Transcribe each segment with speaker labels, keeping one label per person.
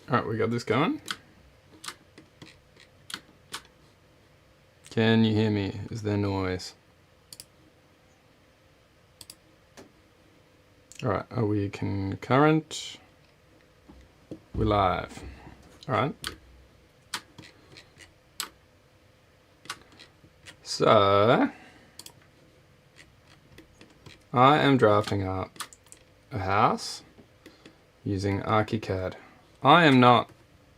Speaker 1: Alright, we got this going. Can you hear me? Is there noise? Alright, are we concurrent? We're live. Alright. So, I am drafting up a house using Archicad. I am not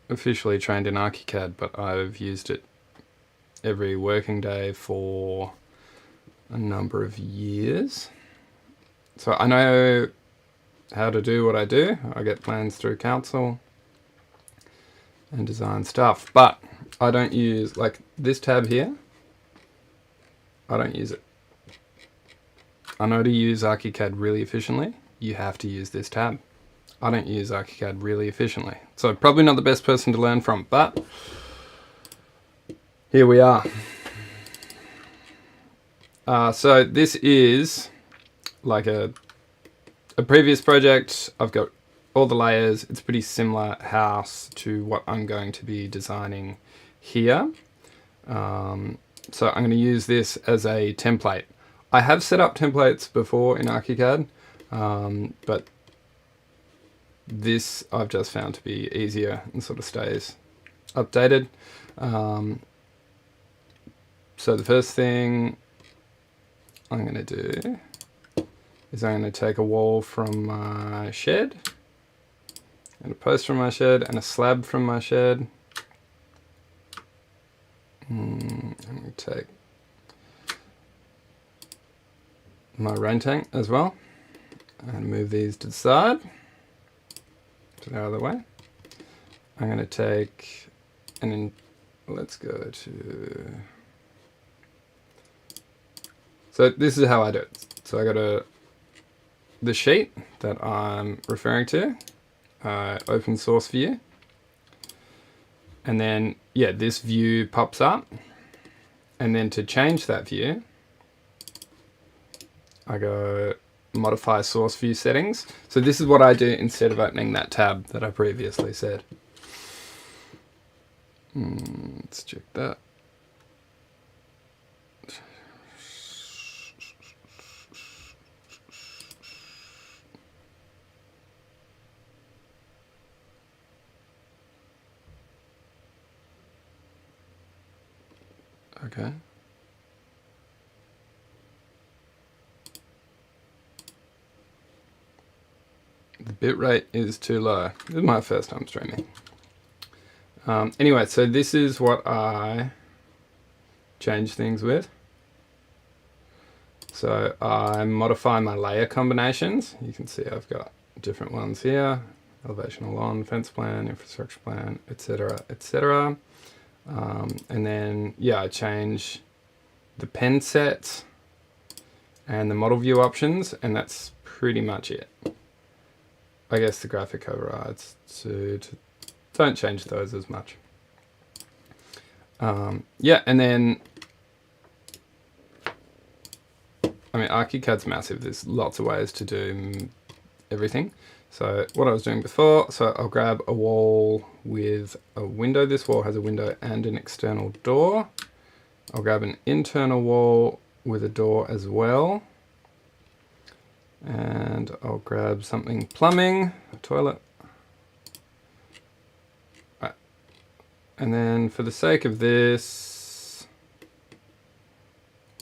Speaker 1: officially trained in Archicad, but I've used it every working day for a number of years. So I know how to do what I do. I get plans through council and design stuff, but I don't use, like this tab here, I don't use it. I know to use Archicad really efficiently, you have to use this tab. I don't use Archicad really efficiently. So probably not the best person to learn from, but here we are. So this is like a previous project. I've got all the layers. It's a pretty similar house to what I'm going to be designing here. So I'm going to use this as a template. I have set up templates before in Archicad, but this I've just found to be easier and sort of stays updated. So the first thing I'm going to do is I'm going to take a wall from my shed, and a post from my shed, and a slab from my shed. I'm going to take my rain tank as well, and move these to the side. Get out of the way. I'm going to take, and then let's go to, so this is how I do it. So I got the sheet that I'm referring to, open source view, and then yeah, this view pops up, and then to change that view, I go modify source view settings. So this is what I do instead of opening that tab that I previously said. Let's check that. Okay. The bitrate is too low. This is my first time streaming. Anyway, so this is what I change things with. So I modify my layer combinations. You can see I've got different ones here: elevation lawn, fence plan, infrastructure plan, etc., etc. And then yeah, I change the pen sets and the model view options, and that's pretty much it. I guess the graphic overrides, so don't change those as much. Yeah, and then, I mean, Archicad's massive. There's lots of ways to do everything. So what I was doing before, so I'll grab a wall with a window. This wall has a window and an external door. I'll grab an internal wall with a door as well. And I'll grab something plumbing, a toilet. Right. And then for the sake of this,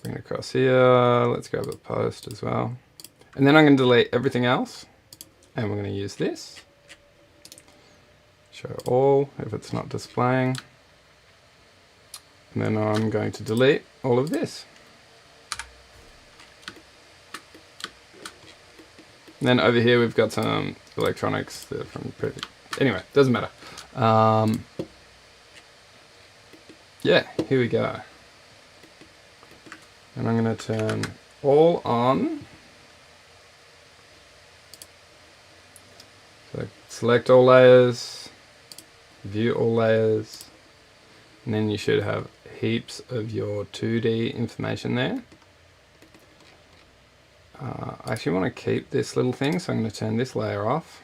Speaker 1: bring it across here. Let's grab a post as well. And then I'm going to delete everything else. And we're going to use this. Show all if it's not displaying. And then I'm going to delete all of this. And then over here we've got some electronics that are from previous. Anyway, doesn't matter. Yeah, here we go. And I'm going to turn all on. So select all layers, view all layers, and then you should have heaps of your 2D information there. I actually want to keep this little thing, so I'm going to turn this layer off.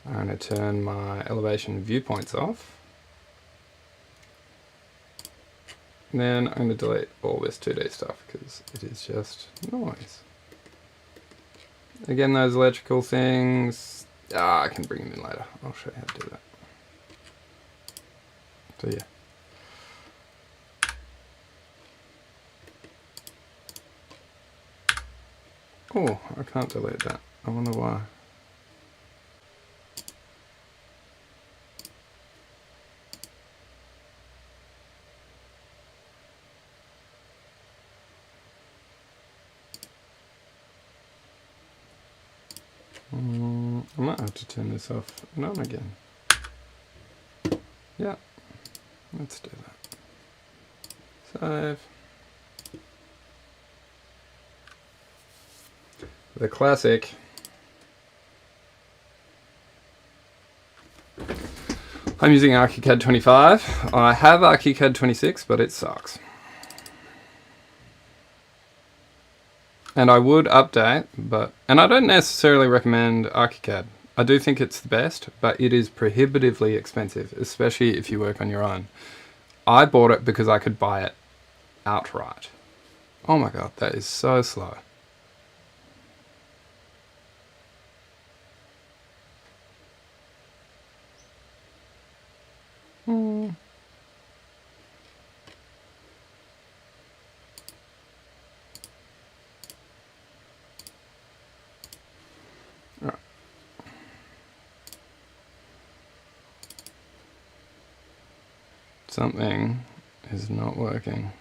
Speaker 1: I'm going to turn my elevation viewpoints off. And then I'm going to delete all this 2D stuff because it is just noise. Again, those electrical things, I can bring them in later. I'll show you how to do that. So yeah. Oh, I can't delete that. I wonder why. I might have to turn this off and on again. Yeah, let's do that. Save. The classic. I'm using Archicad 25. I have Archicad 26, but it sucks. And I would update, and I don't necessarily recommend Archicad. I do think it's the best, but it is prohibitively expensive, especially if you work on your own. I bought it because I could buy it outright. Oh my god, that is so slow. Right. Something is not working.